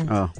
song. Oh.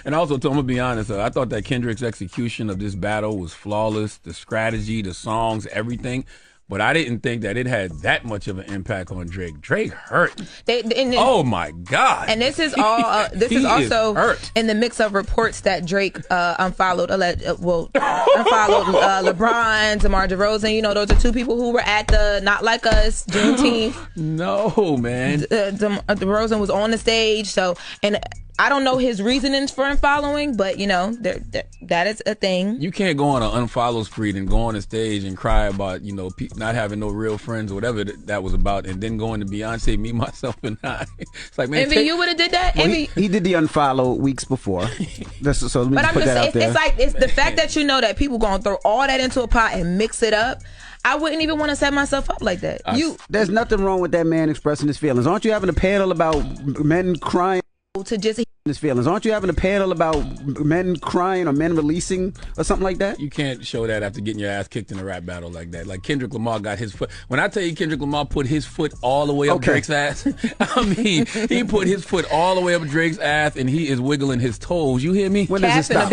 And also, I'm going to be honest, I thought that Kendrick's execution of this battle was flawless. The strategy, the songs, everything. But I didn't think that it had that much of an impact on Drake. Drake hurt. Oh my God! And this is all. This is also hurt. in the mix of reports that Drake unfollowed. Unfollowed LeBron, DeMar DeRozan. You know, those are two people who were at the Not Like Us Juneteenth. No, man. DeRozan was on the stage. So, and I don't know his reasonings for unfollowing, but you know, that is a thing. You can't go on an unfollow spree and go on the stage and cry about, you know, not having no real friends or whatever that was about, and then going to Beyonce, Me, Myself, and I. It's like, man, Envy, you would have did that. Well, he did the unfollow weeks before. So let me but put that out there. It's the fact that you know that people gonna throw all that into a pot and mix it up. I wouldn't even want to set myself up like that. There's nothing wrong with that man expressing his feelings. Aren't you having a panel about men crying? To just his feelings. Aren't you having a panel about men crying or men releasing or something like that? You can't show that after getting your ass kicked in a rap battle like that. Like Kendrick Lamar got his foot. When I tell you Kendrick Lamar put his foot all the way up Drake's ass, I mean, he put his foot all the way up Drake's ass and he is wiggling his toes. You hear me? When does it stop?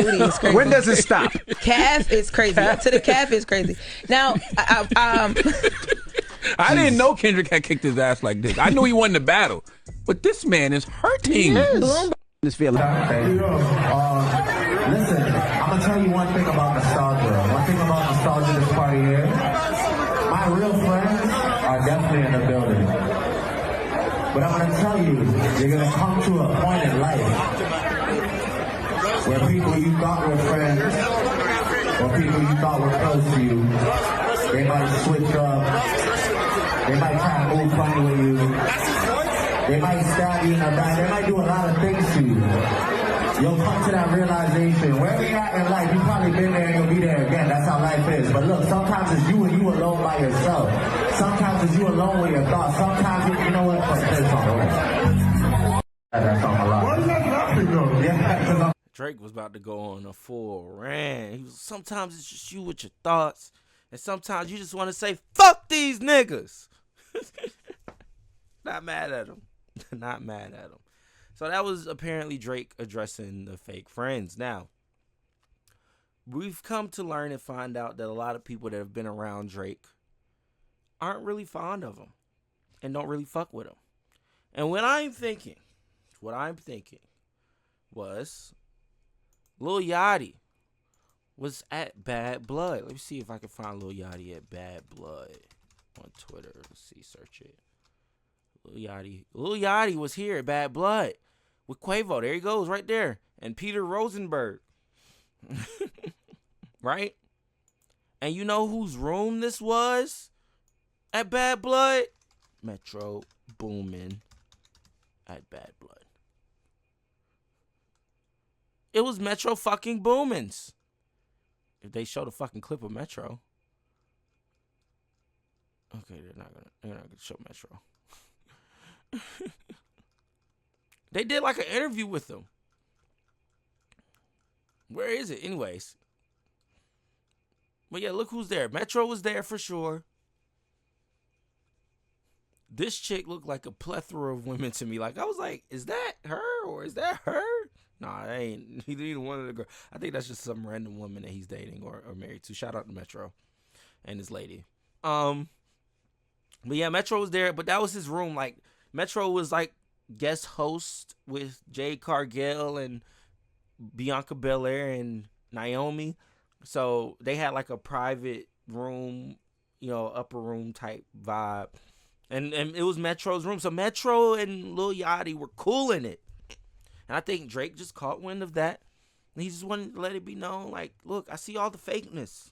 When does it stop? Calf is crazy. To the calf is crazy. Now, I didn't know Kendrick had kicked his ass like this. I knew he won the battle, but this man is hurting. This feeling. Listen, I'm gonna tell you one thing about nostalgia. One thing about nostalgia this party here. My real friends are definitely in the building. But I'm gonna tell you, you're gonna come to a point in life where people you thought were friends, or people you thought were close to you, they might switch up. They might try to move funny with you. They might stab you in the back. They might do a lot of things to you. You'll come to that realization. Wherever you're at in life, you've probably been there and you'll be there again. That's how life is. But look, sometimes it's you and you alone by yourself. Sometimes it's you alone with your thoughts. Sometimes you know what? Fuck this song. That song a lot. Why is that laughing though? Yeah, Drake was about to go on a full rant. He was, sometimes it's just you with your thoughts. And sometimes you just want to say, fuck these niggas. Not mad at him. Not mad at him. So that was apparently Drake addressing the fake friends. Now, we've come to learn and find out that a lot of people that have been around Drake aren't really fond of him and don't really fuck with him. And what I'm thinking was Lil Yachty was at Bad Blood. Let me see if I can find Lil Yachty at Bad Blood on Twitter. Let's see, search it. Lil Yachty was here at Bad Blood with Quavo. There he goes, right there. And Peter Rosenberg. Right? And you know whose room this was at Bad Blood? Metro Boomin at Bad Blood. It was Metro fucking Boomin's. If they show the fucking clip of Metro. Okay, they're not gonna show Metro. They did like an interview with him. Where is it? Anyways. But yeah, look who's there. Metro was there for sure. This chick looked like a plethora of women to me. Like, I was like, is that her or is that her? Nah, it ain't either one of the girls. I think that's just some random woman that he's dating or married to. Shout out to Metro and his lady. But yeah, Metro was there, but that was his room. Like, Metro was like guest host with Jade Cargill and Bianca Belair and Naomi. So they had like a private room, you know, upper room type vibe. And it was Metro's room. So Metro and Lil Yachty were cool in it. And I think Drake just caught wind of that. And he just wanted to let it be known, like, look, I see all the fakeness.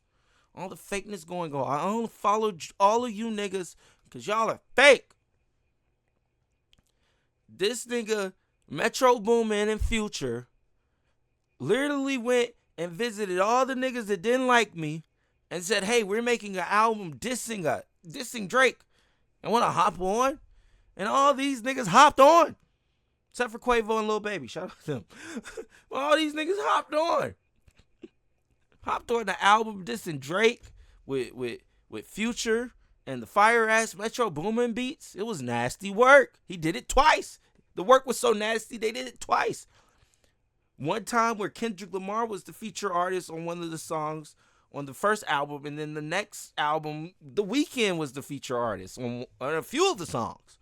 All the fakeness going on. I don't follow all of you niggas because y'all are fake. This nigga, Metro Boomin and Future, literally went and visited all the niggas that didn't like me and said, hey, we're making an album dissing Drake. And want to hop on? And all these niggas hopped on. Except for Quavo and Lil Baby. Shout out to them. All these niggas hopped on. Hopped on the album dissing Drake with Future and the fire-ass Metro Boomin beats. It was nasty work. He did it twice. The work was so nasty, they did it twice. one time where Kendrick Lamar was the feature artist on one of the songs on the first album, and then the next album, The Weeknd was the feature artist on a few of the songs.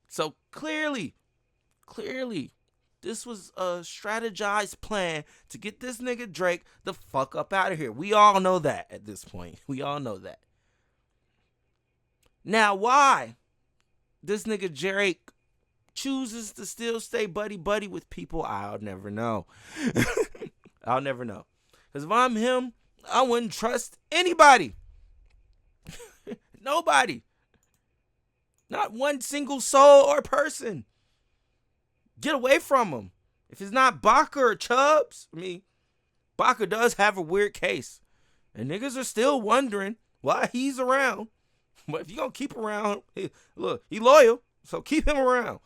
So clearly, this was a strategized plan to get this nigga Drake the fuck up out of here. We all know that at this point. We all know that. Now, why this nigga Drake chooses to still stay buddy-buddy with people, I'll never know. I'll never know. Because if I'm him, I wouldn't trust anybody. Nobody. Not one single soul or person. Get away from him. If it's not Baca or Chubbs, I mean, Baca does have a weird case. And niggas are still wondering why he's around. But if you're going to keep around, look, he loyal, so keep him around.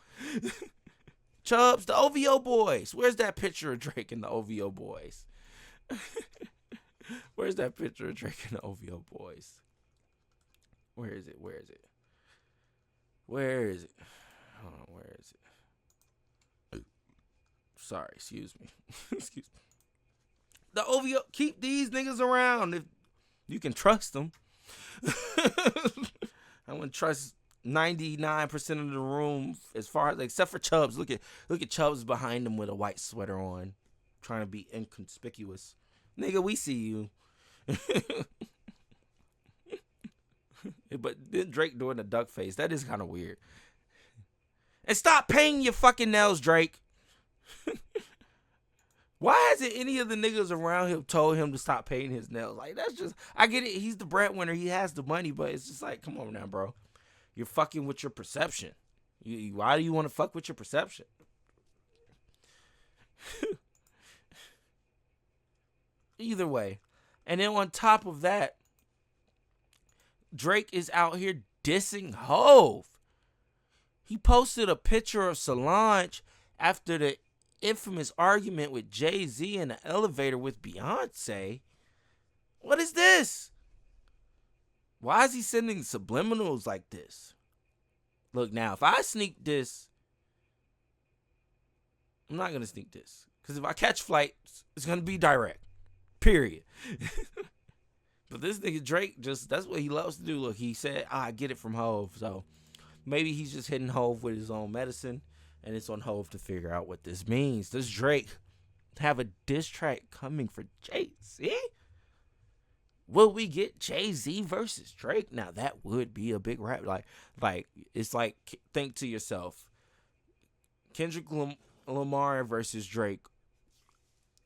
Chubbs, the OVO boys. Where's that picture of Drake and the OVO boys? Where's that picture of Drake and the OVO boys? Where is it? Hold on, where is it? Sorry, excuse me. The OVO, keep these niggas around if you can trust them. I wouldn't trust 99% of the room as far as, except for Chubbs. Look at Chubbs behind him with a white sweater on, trying to be inconspicuous. Nigga, we see you. But then Drake doing the duck face, that is kind of weird. And stop painting your fucking nails, Drake. Why hasn't any of the niggas around him told him to stop painting his nails? Like, that's just, I get it, he's the breadwinner, he has the money, but it's just like, come on now, bro. You're fucking with your perception. Why do you want to fuck with your perception? Either way. And then on top of that, Drake is out here dissing Hove. He posted a picture of Solange after the infamous argument with Jay-Z in the elevator with Beyonce. What is this? Why is he sending subliminals like this? Look, now, if I sneak this, I'm not going to sneak this. Because if I catch flights, it's going to be direct. Period. But this nigga Drake, that's what he loves to do. Look, he said, I get it from Hove. So maybe he's just hitting Hove with his own medicine. And it's on Hove to figure out what this means. Does Drake have a diss track coming for Jay-Z? Will we get Jay-Z versus Drake? Now, that would be a big rap. Like it's like, think to yourself, Kendrick Lamar versus Drake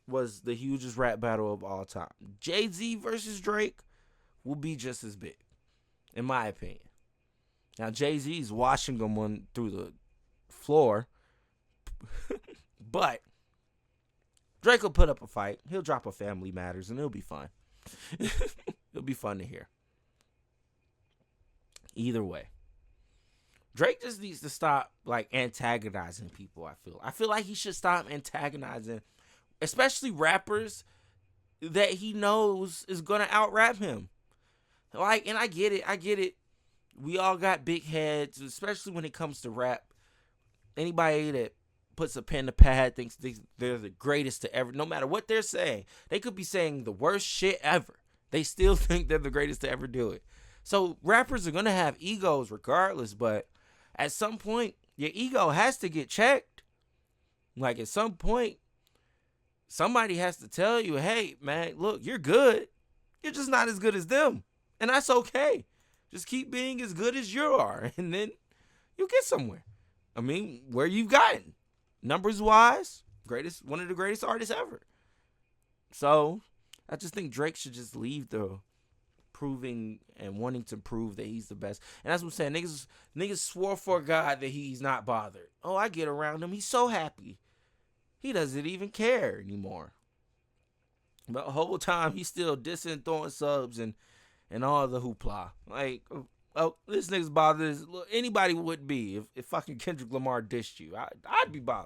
was the hugest rap battle of all time. Jay-Z versus Drake will be just as big, in my opinion. Now, Jay-Z's washing them through the floor, but Drake will put up a fight. He'll drop a Family Matters, and it'll be fun. It'll be fun to hear. Either way, Drake just needs to stop antagonizing people. I feel like he should stop antagonizing, especially rappers that he knows is gonna out-rap him. And I get it. We all got big heads, especially when it comes to rap. Anybody that puts a pen to pad thinks they're the greatest to ever, no matter what they're saying. They could be saying the worst shit ever. They still think they're the greatest to ever do it. So rappers are going to have egos regardless, but at some point, your ego has to get checked. Like, at some point, somebody has to tell you, hey, man, look, you're good. You're just not as good as them. And that's okay. Just keep being as good as you are, and then you'll get somewhere. I mean, where you've gotten. Numbers-wise, one of the greatest artists ever. So, I just think Drake should just leave the proving and wanting to prove that he's the best. And that's what I'm saying. Niggas swore for God that he's not bothered. Oh, I get around him. He's so happy. He doesn't even care anymore. But the whole time, he's still dissing, throwing subs, and all the hoopla. Like, oh, this nigga's bothered. Look, anybody would be if fucking Kendrick Lamar dissed you. I'd be bothered.